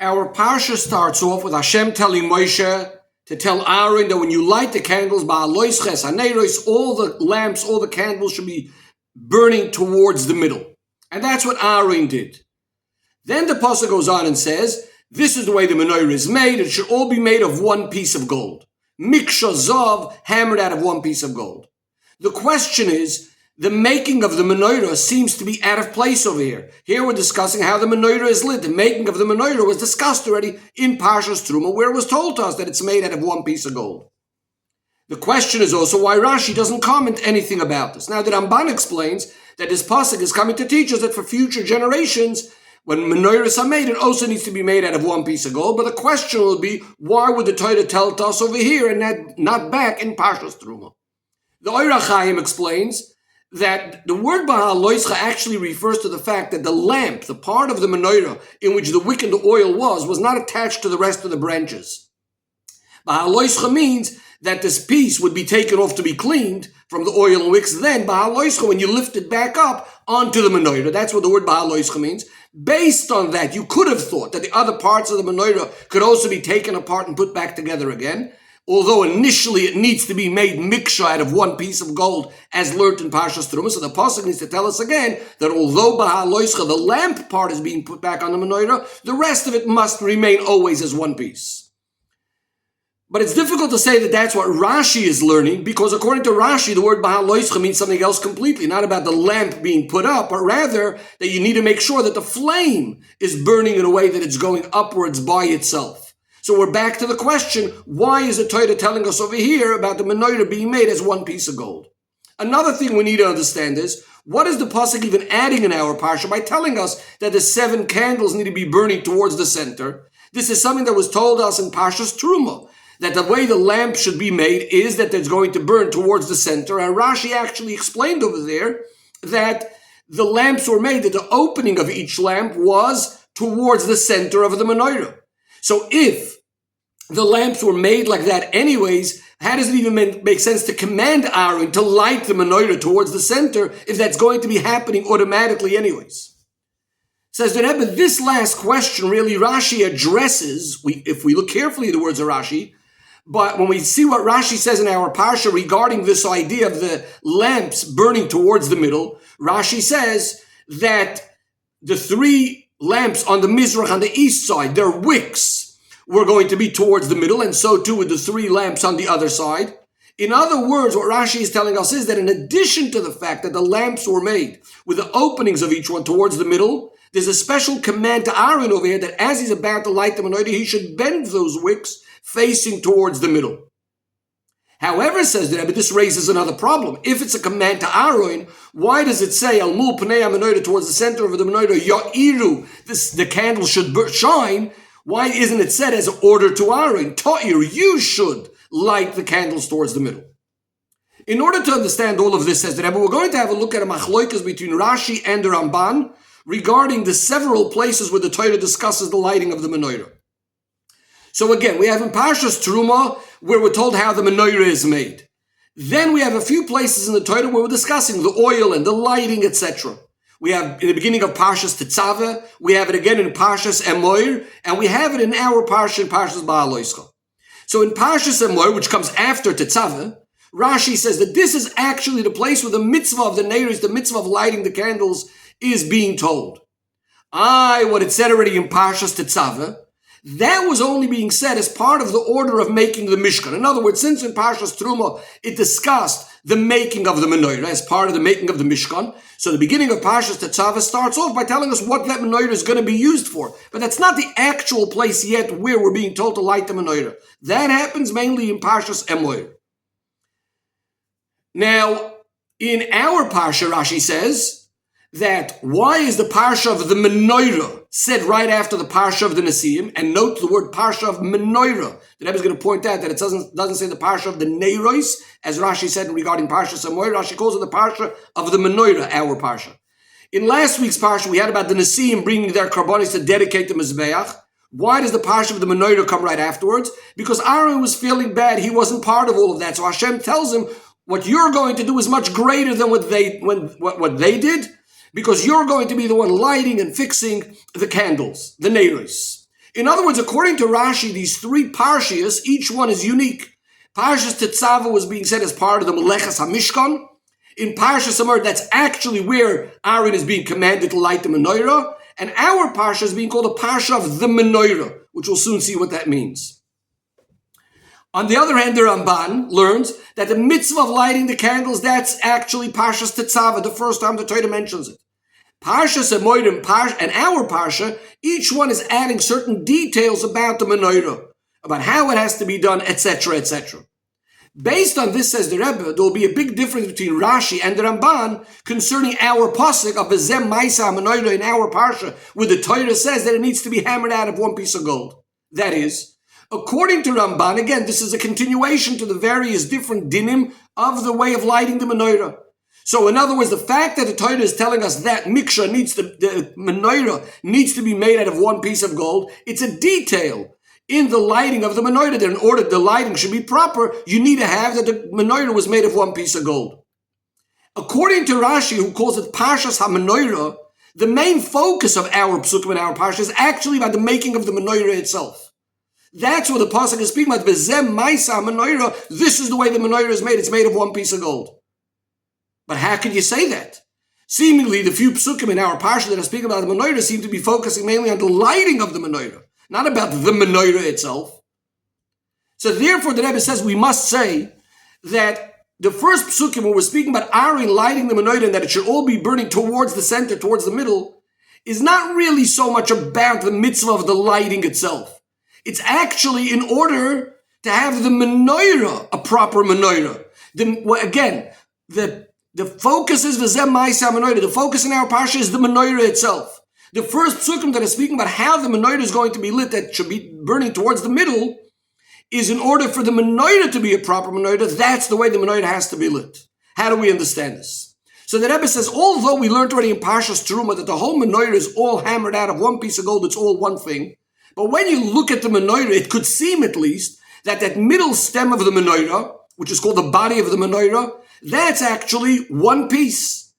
Our parsha starts off with Hashem telling Moshe to tell Aaron that when you light the candles, Behaaloscha, Haneros, all the lamps, all the candles should be burning towards the middle. And that's what Aaron did. Then the pasuk goes on and says, this is the way the menorah is made. It should all be made of one piece of gold. Miksha zav, hammered out of one piece of gold. The question is, the making of the menorah seems to be out of place over here. Here we're discussing how the menorah is lit. The making of the menorah was discussed already in Parshas Truma, where it was told to us that it's made out of one piece of gold. The question is also why Rashi doesn't comment anything about this. Now the Ramban explains that this pasuk is coming to teach us that for future generations, when menorahs are made, it also needs to be made out of one piece of gold. But the question will be, why would the Torah tell us over here and not back in Parshas Truma? The Ohr HaChaim explains that the word Behaaloscha actually refers to the fact that the lamp, the part of the menorah in which the wick and the oil was not attached to the rest of the branches. Behaaloscha means that this piece would be taken off to be cleaned from the oil and wicks. Then Behaaloscha, when you lift it back up onto the menorah, that's what the word Behaaloscha means. Based on that, you could have thought that the other parts of the menorah could also be taken apart and put back together again. Although initially it needs to be made miksha out of one piece of gold, as learnt in Parshas Truma. So the pasuk needs to tell us again that although Behaaloscha, the lamp part, is being put back on the menorah, the rest of it must remain always as one piece. But it's difficult to say that that's what Rashi is learning, because according to Rashi, the word Behaaloscha means something else completely, not about the lamp being put up, but rather that you need to make sure that the flame is burning in a way that it's going upwards by itself. So we're back to the question, why is the Torah telling us over here about the menorah being made as one piece of gold? Another thing we need to understand is, what is the pasuk even adding in our parsha by telling us that the 7 candles need to be burning towards the center? This is something that was told us in Parshas Truma, that the way the lamp should be made is that it's going to burn towards the center. And Rashi actually explained over there that the lamps were made, that the opening of each lamp was towards the center of the menorah. So if the lamps were made like that anyways, how does it even make sense to command Aaron to light the menorah towards the center if that's going to be happening automatically anyways? Says the Rebbe, this last question really Rashi addresses, if we look carefully at the words of Rashi, but when we see what Rashi says in our parsha regarding this idea of the lamps burning towards the middle, Rashi says that the 3 lamps on the Mizrach, on the east side, their wicks were going to be towards the middle, and so too with the 3 lamps on the other side. In other words, what Rashi is telling us is that in addition to the fact that the lamps were made with the openings of each one towards the middle, there's a special command to Aaron over here that as he's about to light the menorah, he should bend those wicks facing towards the middle. However, says the Rebbe, this raises another problem. If it's a command to Aaron, why does it say al mul pnei menorah, towards the center of the menorah, ya'iru, the candle should shine? Why isn't it said as an order to Aaron, ta'ir, you should light the candles towards the middle? In order to understand all of this, says the Rebbe, we're going to have a look at a machloikas between Rashi and the Ramban regarding the several places where the Torah discusses the lighting of the menorah. So again, we have in Parshas Truma where we're told how the menorah is made. Then we have a few places in the Torah where we're discussing the oil and the lighting, etc. We have in the beginning of Parshas Tetzaveh, we have it again in Parshas Emoir, and we have it in our Parsha, in Parshas Behaaloscha. So in Parshas Emoir, which comes after Tetzaveh, Rashi says that this is actually the place where the mitzvah of the neiros, the mitzvah of lighting the candles, is being told. What it said already in Parshas Tetzaveh, that was only being said as part of the order of making the Mishkan. In other words, since in Parshas Truma it discussed the making of the menorah as part of the making of the Mishkan, so the beginning of Parshas Tetzaveh starts off by telling us what that menorah is going to be used for. But that's not the actual place yet where we're being told to light the menorah. That happens mainly in Parshas Emoir. Now, in our Parsha, Rashi says that why is the Parsha of the Menorah said right after the Parsha of the Nesiim? And note the word Parsha of Menorah. The Rebbe is going to point out that it doesn't say the Parsha of the Neiros, as Rashi said regarding Parsha Samoy. Rashi calls it the Parsha of the Menorah, our Parsha. In last week's Parsha, we had about the Nesiim bringing their karbonis to dedicate the Mizbeach. Why does the Parsha of the Menorah come right afterwards? Because Aaron was feeling bad. He wasn't part of all of that. So Hashem tells him, what you're going to do is much greater than what they did, because you're going to be the one lighting and fixing the candles, the neiros. In other words, according to Rashi, these three parshias, each one is unique. Parshas Tetzava was being said as part of the Melechas HaMishkan. In Parshas Amar, that's actually where Aaron is being commanded to light the menorah. And our parsha is being called a parsha of the menorah, which we'll soon see what that means. On the other hand, the Ramban learns that the mitzvah of lighting the candles, that's actually Parshas Tetzava, the first time the Torah mentions it. Parshas Emorim and our parsha, each one is adding certain details about the menorah, about how it has to be done, etc., etc. Based on this, says the Rebbe, there will be a big difference between Rashi and the Ramban concerning our pasuk of Bezem Maisa menorah in our parsha, where the Torah says that it needs to be hammered out of one piece of gold. That is, according to Ramban, again, this is a continuation to the various different dinim of the way of lighting the menorah. So in other words, the fact that the Torah is telling us that the menorah needs to be made out of one piece of gold, it's a detail in the lighting of the menorah, that in order the lighting should be proper, you need to have that the menorah was made of one piece of gold. According to Rashi, who calls it Parshas HaMenorah, the main focus of our psukim and our parsha is actually about the making of the menorah itself. That's what the pasuk is speaking about. V'zem ma'isa menorah. This is the way the menorah is made. It's made of one piece of gold. But how can you say that? Seemingly, the few psukim in our parsha that are speaking about the menorah seem to be focusing mainly on the lighting of the menorah, not about the menorah itself. So therefore, the Rebbe says we must say that the first psukim, where we're speaking about Aaron lighting the menorah and that it should all be burning towards the center, towards the middle, is not really so much about the mitzvah of the lighting itself. It's actually in order to have the menorah a proper menorah. The focus is v'zem ma'isa menorah. The focus in our parsha is the menorah itself. The first psukim that is speaking about how the menorah is going to be lit, that should be burning towards the middle, is in order for the menorah to be a proper menorah. That's the way the menorah has to be lit. How do we understand this? So the Rebbe says, although we learned already in Parshas Teruma that the whole menorah is all hammered out of one piece of gold, it's all one thing. But when you look at the menorah, it could seem at least that middle stem of the menorah, which is called the body of the menorah, that's actually one piece.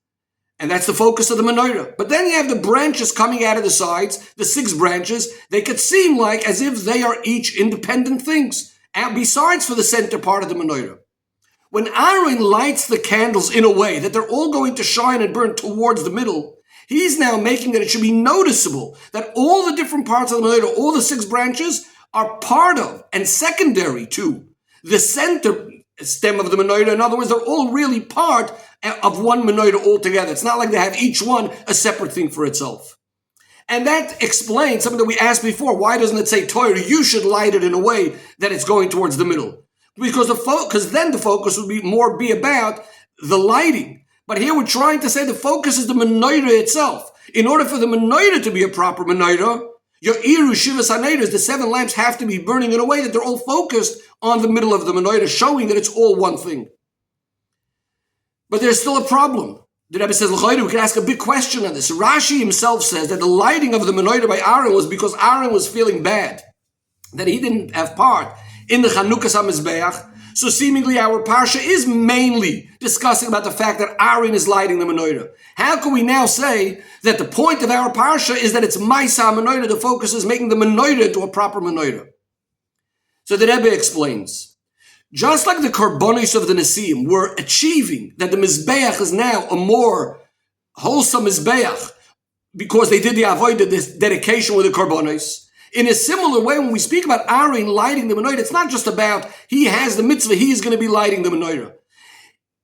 And that's the focus of the menorah. But then you have the branches coming out of the sides, the 6 branches. They could seem like as if they are each independent things, and besides for the center part of the menorah. When Aaron lights the candles in a way that they're all going to shine and burn towards the middle, he's now making that it should be noticeable that all the different parts of the menorah, all the 6 branches, are part of and secondary to the center stem of the menorah. In other words, they're all really part of one menorah altogether. It's not like they have each one a separate thing for itself. And that explains something that we asked before. Why doesn't it say, Torah, you should light it in a way that it's going towards the middle? Because then the focus would be about the lighting. But here we're trying to say the focus is the menorah itself. In order for the menorah to be a proper menorah, your iru shivas haneros, the 7 lamps have to be burning in a way that they're all focused on the middle of the menorah, showing that it's all one thing. But there's still a problem. The Rebbe says, we can ask a big question on this. Rashi himself says that the lighting of the menorah by Aaron was because Aaron was feeling bad, that he didn't have part in the Chanukas HaMizbeach. So seemingly our parsha is mainly discussing about the fact that Aaron is lighting the menorah. How can we now say that the point of our parsha is that it's Maisa menorah, the focus is making the menorah into a proper menorah? So the Rebbe explains, just like the Karbonis of the Nesiim were achieving that the Mizbeach is now a more wholesome Mizbeach because they did the Avodah, this dedication with the Karbonis. In a similar way, when we speak about Aaron lighting the menorah, it's not just about he has the mitzvah, he is going to be lighting the menorah.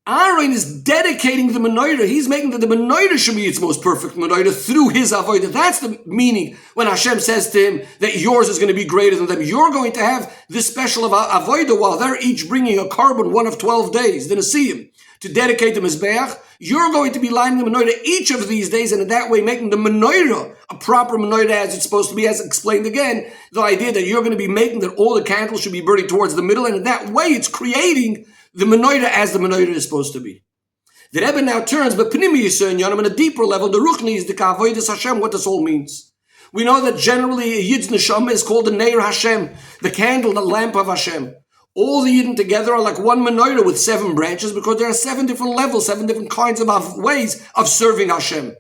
Aaron is dedicating the menorah. He's making that the menorah should be its most perfect menorah through his avodah. That's the meaning when Hashem says to him that yours is going to be greater than them. You're going to have this special of avodah while they're each bringing a carbon one of 12 days, the Nesiim, to dedicate the Mizbeach. You're going to be lighting the menorah each of these days, and in that way making the menorah a proper menorah as it's supposed to be, as explained again, the idea that you're going to be making that all the candles should be burning towards the middle, and in that way it's creating the menorah as the menorah is supposed to be. The Rebbe now turns, but Pnimi Yisrael Yonim, on a deeper level, the Ruchni is the Kavodas Hashem, what this all means. We know that generally a Yid's Neshama is called the Neir Hashem, the candle, the lamp of Hashem. All the Yidden together are like one menorah with 7 branches because there are 7 different levels, 7 different kinds of ways of serving Hashem.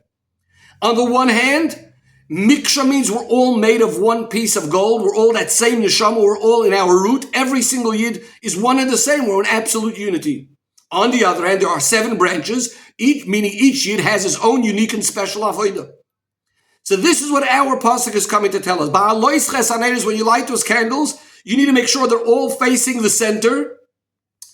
On the one hand, Miksha means we're all made of one piece of gold. We're all that same neshama. We're all in our root. Every single yid is one and the same. We're in absolute unity. On the other hand, there are 7 branches, meaning each yid has his own unique and special avodah. So this is what our pasuk is coming to tell us. Behaaloscha, when you light those candles, you need to make sure they're all facing the center,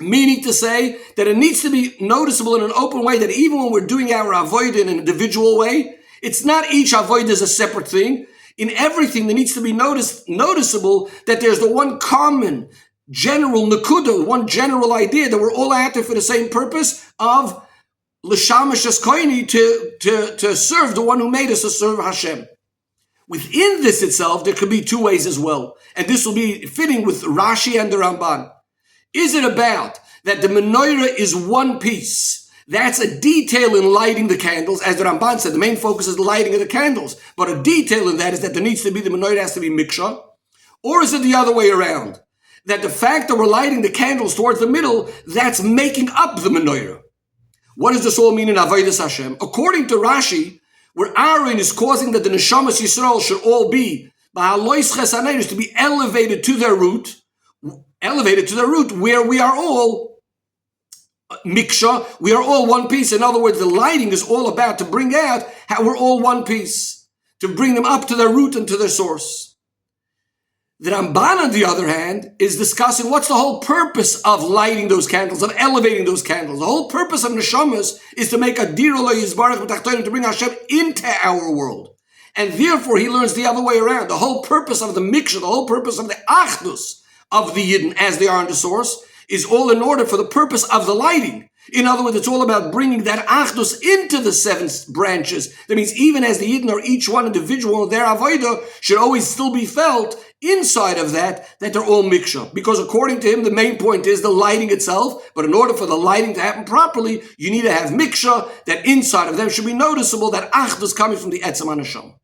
meaning to say that it needs to be noticeable in an open way that even when we're doing our avodah in an individual way, it's not each avodah is a separate thing. In everything, there needs to be noticeable that there's the one common general nakuda, one general idea that we're all acting for the same purpose of l'shamash eskoini, to serve the one who made us, to serve Hashem. Within this itself, there could be 2 ways as well, and this will be fitting with Rashi and the Ramban. Is it about that the menorah is one piece? That's a detail in lighting the candles. As the Ramban said, the main focus is the lighting of the candles. But a detail in that is that there needs to be, the menorah has to be miksha. Or is it the other way around? That the fact that we're lighting the candles towards the middle, that's making up the menorah. What does this all mean in Avodas Hashem? According to Rashi, where Aaron is causing that the Neshamas Yisrael should all be, Behaaloscha, to be elevated to their root, where we are all miksha, we are all one piece. In other words, the lighting is all about to bring out how we're all one piece, to bring them up to their root and to their source. The Ramban, on the other hand, is discussing what's the whole purpose of lighting those candles, of elevating those candles. The whole purpose of neshamas is to make a dira lo yizbarach b'tachtonim, to bring Hashem into our world. And therefore, he learns the other way around. The whole purpose of the miksha, the whole purpose of the achdus of the yidden as they are in the source, is all in order for the purpose of the lighting. In other words, it's all about bringing that achdus into the 7 branches. That means even as the yidden are each one individual, their avodah should always still be felt inside of that they're all miksha. Because according to him, the main point is the lighting itself. But in order for the lighting to happen properly, you need to have miksha, that inside of them should be noticeable, that achdus coming from the etzem haneshama.